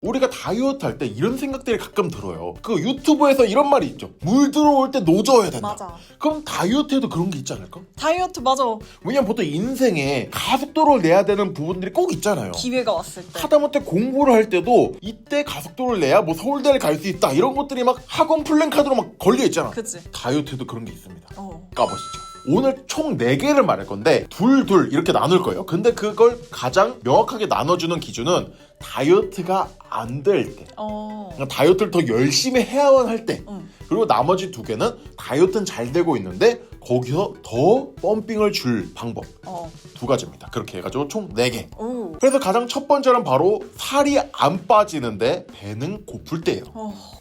우리가 다이어트 할 때 이런 생각들이 가끔 들어요. 그 유튜브에서 이런 말이 있죠. 물 들어올 때 노져야 된다. 맞아. 그럼 다이어트에도 그런 게 있지 않을까? 다이어트 맞아. 왜냐면 보통 인생에 가속도를 내야 되는 부분들이 꼭 있잖아요. 기회가 왔을 때. 하다못해 공부를 할 때도 이때 가속도를 내야 뭐 서울대를 갈 수 있다 이런 것들이 막 학원 플랜카드로 막 걸려 있잖아. 그치. 다이어트에도 그런 게 있습니다. 어. 까보시죠. 오늘 총 4개를 말할 건데 둘 이렇게 나눌 거예요. 근데 그걸 가장 명확하게 나눠주는 기준은 다이어트가 안 될 때, 그러니까 다이어트를 더 열심히 해야만 할 때, 그리고 나머지 2개는 다이어트는 잘 되고 있는데 거기서 더 펌핑을 줄 방법 2가지입니다. 그렇게 해가지고 총 4개. 오. 그래서 가장 첫 번째는 바로 살이 안 빠지는데 배는 고플 때예요.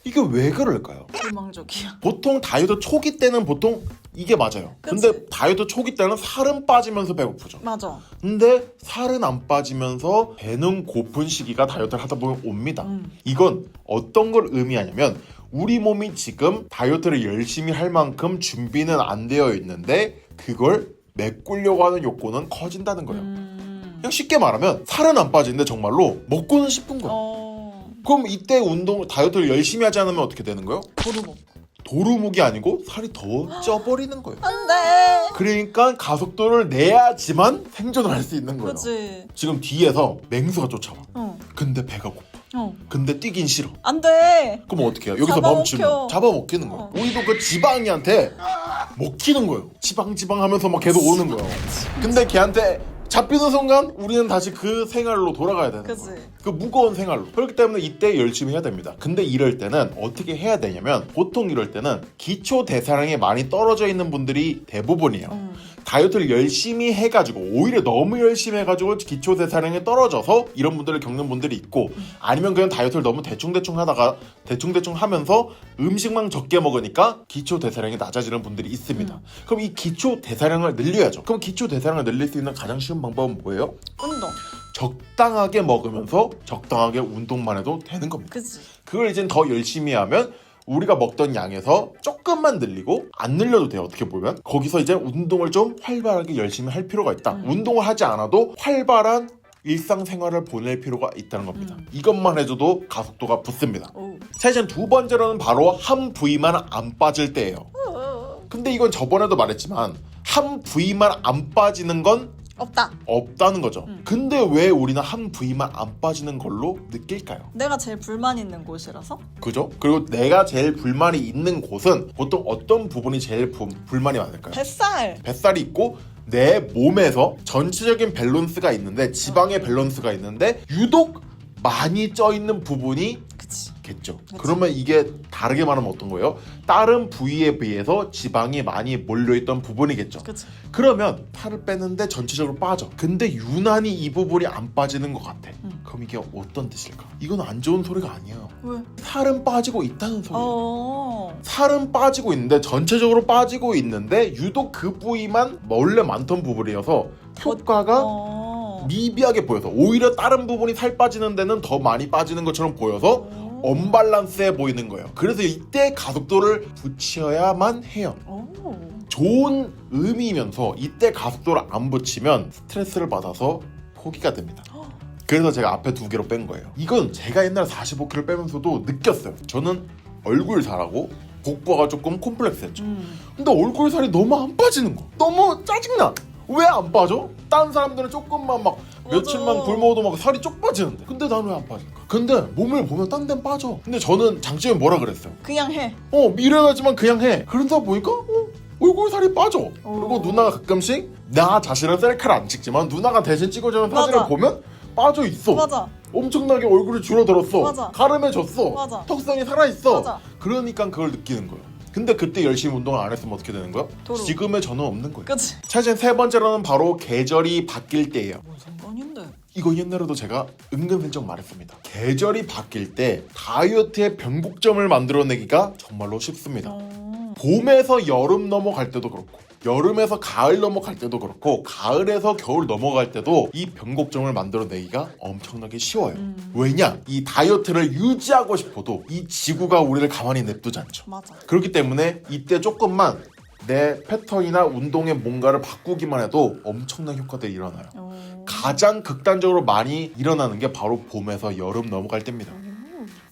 이게 왜 그럴까요? 불망족이야. 보통 다이어트 초기 때는 보통 이게 맞아요. 그치? 근데 다이어트 초기 때는 살은 빠지면서 배고프죠. 맞아. 근데 살은 안 빠지면서 배는 고픈 시기가 다이어트를 하다 보면 옵니다. 이건 어떤 걸 의미하냐면 우리 몸이 지금 다이어트를 열심히 할 만큼 준비는 안 되어 있는데 그걸 메꾸려고 하는 욕구는 커진다는 거예요. 그냥 쉽게 말하면 살은 안 빠지는데 정말로 먹고는 싶은 거예요. 그럼 이때 다이어트를 열심히 하지 않으면 어떻게 되는 거예요? 도루묵. 도루묵이 아니고 살이 더 쪄버리는 거예요. 안돼. 그러니까 가속도를 내야지만 생존을 할 수 있는 거예요. 그치. 지금 뒤에서 맹수가 쫓아와. 근데 배가 고파. 근데 뛰긴 싫어. 안돼. 그럼 어떻게 해요? 여기서 잡아먹혀. 멈추면 잡아먹히는 거예요. 우리도 그 지방이한테 먹히는 거예요. 지방 하면서 막 계속 오는 거예요. 근데 걔한테 잡히는 순간 우리는 다시 그 생활로 돌아가야 되는 그치. 거예요. 그 무거운 생활로. 그렇기 때문에 이때 열심히 해야 됩니다. 근데 이럴 때는 어떻게 해야 되냐면 보통 이럴 때는 기초 대사량이 많이 떨어져 있는 분들이 대부분이에요. 다이어트를 열심히 해가지고 오히려 너무 열심히 해가지고 기초 대사량이 떨어져서 이런 분들을 겪는 분들이 있고 아니면 그냥 다이어트를 너무 대충 하다가 대충 하면서 음식만 적게 먹으니까 기초 대사량이 낮아지는 분들이 있습니다. 그럼 이 기초 대사량을 늘려야죠. 그럼 기초 대사량을 늘릴 수 있는 가장 쉬운 방법은 뭐예요? 운동. 적당하게 먹으면서 적당하게 운동만 해도 되는 겁니다. 그치. 그걸 이제 더 열심히 하면 우리가 먹던 양에서 조금만 늘리고 안 늘려도 돼요. 어떻게 보면 거기서 이제 운동을 좀 활발하게 열심히 할 필요가 있다. 운동을 하지 않아도 활발한 일상생활을 보낼 필요가 있다는 겁니다. 이것만 해줘도 가속도가 붙습니다. 자, 이제 2번째로는 바로 한 부위만 안 빠질 때예요. 근데 이건 저번에도 말했지만 한 부위만 안 빠지는 건 없다는 거죠. 근데 왜 우리는 한 부위만 안 빠지는 걸로 느낄까요? 내가 제일 불만 있는 곳이라서? 그죠? 그리고 내가 제일 불만이 있는 곳은 보통 어떤 부분이 제일 불만이 많을까요? 뱃살이 있고 내 몸에서 전체적인 밸런스가 있는데 지방의 밸런스가 있는데 유독 많이 쪄 있는 부분이 겠죠. 그러면 이게 다르게 말하면 어떤 거예요? 다른 부위에 비해서 지방이 많이 몰려있던 부분이겠죠. 그러면 살을 빼는데 전체적으로 빠져. 근데 유난히 이 부분이 안 빠지는 것 같아. 그럼 이게 어떤 뜻일까? 이건 안 좋은 소리가 아니에요. 왜? 살은 빠지고 있다는 소리예요. 살은 빠지고 있는데 전체적으로 빠지고 있는데 유독 그 부위만 원래 많던 부분이어서 효과가 미비하게 보여서 오히려 다른 부분이 살 빠지는 데는 더 많이 빠지는 것처럼 보여서 언밸런스해 보이는 거예요. 그래서 이때 가속도를 붙여야만 해요. 좋은 의미면서 이때 가속도를 안 붙이면 스트레스를 받아서 포기가 됩니다. 그래서 제가 앞에 2개로 뺀 거예요. 이건 제가 옛날에 45kg 빼면서도 느꼈어요. 저는 얼굴 살하고 복부가 조금 콤플렉스였죠. 근데 얼굴 살이 너무 안 빠지는 거. 너무 짜증나. 왜 안 빠져? 다른 사람들은 조금만 막 며칠만 굶어도 막 살이 쪽 빠지는데 근데 나는 왜 안 빠질까? 근데 몸을 보면 딴 데는 빠져. 근데 저는 장점이 뭐라 그랬어요? 그냥 해. 미련하지만 그냥 해. 그러다 보니까 얼굴 살이 빠져. 그리고 누나가 가끔씩 나 자신은 셀카를 안 찍지만 누나가 대신 찍어주는 사진을 보면 빠져 있어. 엄청나게 얼굴이 줄어들었어. 가름해졌어. 턱선이 살아있어. 그러니까 그걸 느끼는 거예요. 근데 그때 열심히 운동을 안 했으면 어떻게 되는 거야? 지금의 저는 없는 거예요. 자, 이제 3번째로는 바로 계절이 바뀔 때예요. 뭔 상관인데? 이거 옛날에도 제가 은근슬쩍 말했습니다. 계절이 바뀔 때 다이어트의 변곡점을 만들어내기가 정말로 쉽습니다. 봄에서 여름 넘어갈 때도 그렇고 여름에서 가을 넘어갈 때도 그렇고 가을에서 겨울 넘어갈 때도 이 변곡점을 만들어내기가 엄청나게 쉬워요. 왜냐? 이 다이어트를 유지하고 싶어도 이 지구가 우리를 가만히 냅두지 않죠. 그렇기 때문에 이때 조금만 내 패턴이나 운동의 뭔가를 바꾸기만 해도 엄청난 효과들이 일어나요. 가장 극단적으로 많이 일어나는 게 바로 봄에서 여름 넘어갈 때입니다.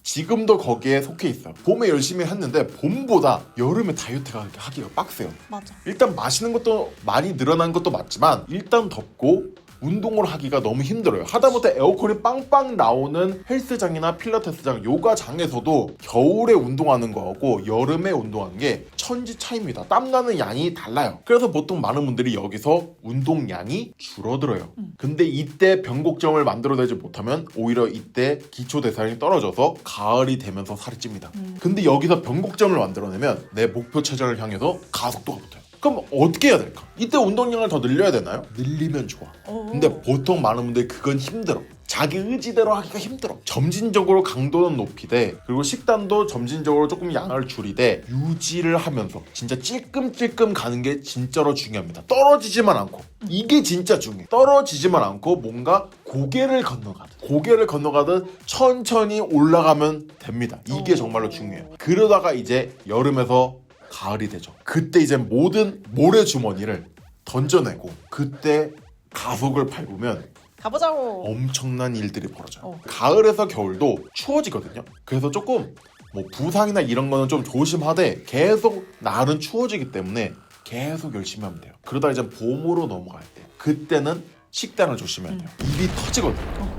지금도 거기에 속해 있어요. 봄에 열심히 했는데 봄보다 여름에 다이어트가 하기가 빡세요. 맞아. 일단 마시는 것도 많이 늘어난 것도 맞지만 일단 덥고 운동을 하기가 너무 힘들어요. 하다못해 에어컨이 빵빵 나오는 헬스장이나 필라테스장, 요가장에서도 겨울에 운동하는 거하고 여름에 운동하는 게 천지 차이입니다. 땀나는 양이 달라요. 그래서 보통 많은 분들이 여기서 운동량이 줄어들어요. 근데 이때 변곡점을 만들어내지 못하면 오히려 이때 기초대사량이 떨어져서 가을이 되면서 살이 찝니다. 근데 여기서 변곡점을 만들어내면 내 목표 체중을 향해서 가속도가 붙어요. 그럼 어떻게 해야 될까? 이때 운동량을 더 늘려야 되나요? 늘리면 좋아. 근데 보통 많은 분들이 그건 힘들어. 자기 의지대로 하기가 힘들어. 점진적으로 강도는 높이되 그리고 식단도 점진적으로 조금 양을 줄이되 유지를 하면서 진짜 찔끔찔끔 가는 게 진짜로 중요합니다. 떨어지지만 않고. 이게 진짜 중요해. 떨어지지만 않고 뭔가 고개를 건너가듯 천천히 올라가면 됩니다. 이게 정말로 중요해요. 그러다가 이제 여름에서 가을이 되죠. 그때 이제 모든 모래주머니를 던져내고 그때 가속을 밟으면 가보자고. 엄청난 일들이 벌어져요. 가을에서 겨울도 추워지거든요. 그래서 조금 뭐 부상이나 이런 거는 좀 조심하되 계속 날은 추워지기 때문에 계속 열심히 하면 돼요. 그러다 이제 봄으로 넘어갈 때 그때는 식단을 조심해야 돼요. 입이 터지거든요.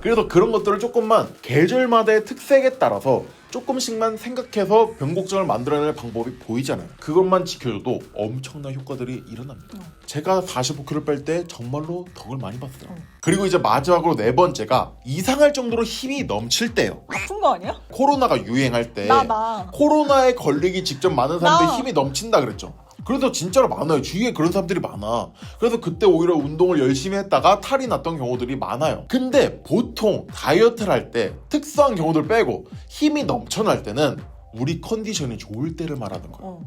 그래서 그런 것들을 조금만 계절마다의 특색에 따라서 조금씩만 생각해서 변곡점을 만들어낼 방법이 보이잖아요. 그것만 지켜줘도 엄청난 효과들이 일어납니다. 제가 45kg 뺄 때 정말로 덕을 많이 봤어요. 그리고 이제 마지막으로 네 번째가 이상할 정도로 힘이 넘칠 때예요. 아픈 거 아니야? 코로나가 유행할 때 나. 코로나에 걸리기 직전 많은 사람들이 나. 힘이 넘친다 그랬죠. 그래서 진짜로 많아요. 주위에 그런 사람들이 많아. 그래서 그때 오히려 운동을 열심히 했다가 탈이 났던 경우들이 많아요. 근데 보통 다이어트를 할 때 특수한 경우들 빼고 힘이 넘쳐날 때는 우리 컨디션이 좋을 때를 말하는 거예요.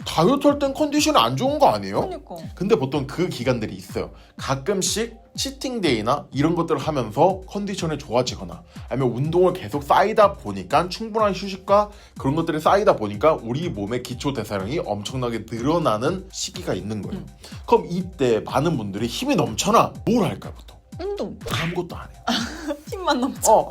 다이어트 할 땐 컨디션이 안 좋은 거 아니에요? 그러니까. 근데 보통 그 기간들이 있어요. 가끔씩 치팅데이나 이런 것들을 하면서 컨디션이 좋아지거나 아니면 운동을 계속 쌓이다 보니까 충분한 휴식과 그런 것들이 쌓이다 보니까 우리 몸의 기초 대사량이 엄청나게 늘어나는 시기가 있는 거예요. 그럼 이때 많은 분들이 힘이 넘쳐나 뭘 할까요 보통? 운동. 아무것도 안 해요. 힘만 넘쳐.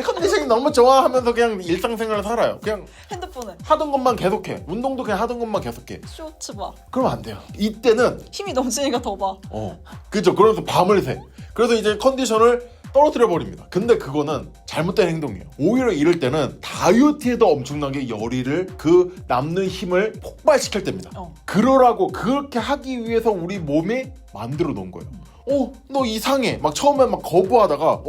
컨디션이 너무 좋아 하면서 그냥 일상생활을 살아요. 그냥 핸드폰에 하던 것만 계속해. 운동도 그냥 하던 것만 계속해. 쇼츠 봐. 그러면 안 돼요. 이때는 힘이 넘치니까 더 봐. 그죠. 그러면서 밤을 새. 그래서 이제 컨디션을 떨어뜨려 버립니다. 근데 그거는 잘못된 행동이에요. 오히려 이럴 때는 다이어트에도 엄청나게 열의를 그 남는 힘을 폭발시킬 때입니다. 그러라고 그렇게 하기 위해서 우리 몸에 만들어 놓은 거예요. 너 이상해. 막 처음에 막 거부하다가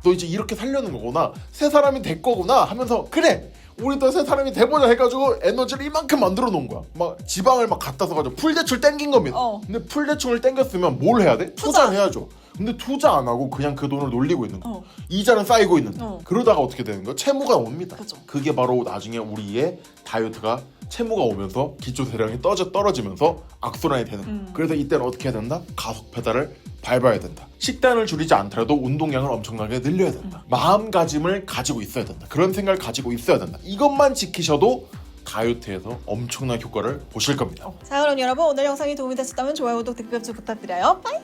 너 이제 이렇게 살려는 거구나. 새 사람이 될 거구나 하면서 그래. 우리도 새 사람이 돼보자 해가지고 에너지를 이만큼 만들어 놓은 거야. 막 지방을 막 갖다 써가지고 풀대출 땡긴 겁니다. 근데 풀대출을 땡겼으면 뭘 해야 돼? 투자를 해야죠. 근데 투자 안 하고 그냥 그 돈을 놀리고 있는 거야. 이자는 쌓이고 있는 거야. 그러다가 어떻게 되는 거야? 채무가 옵니다. 그죠. 그게 바로 나중에 우리의 다이어트가 채무가 오면서 기초 대량이 떨어지면서 악순환이 되는 거야. 그래서 이때는 어떻게 해야 된다? 가속 페달을 밟아야 된다. 식단을 줄이지 않더라도 운동량을 엄청나게 늘려야 된다. 마음가짐을 가지고 있어야 된다. 그런 생각을 가지고 있어야 된다. 이것만 지키셔도 다이어트에서 엄청난 효과를 보실 겁니다. 자, 그럼 여러분 오늘 영상이 도움이 되셨다면 좋아요, 구독, 댓글 부탁드려요. 빠이.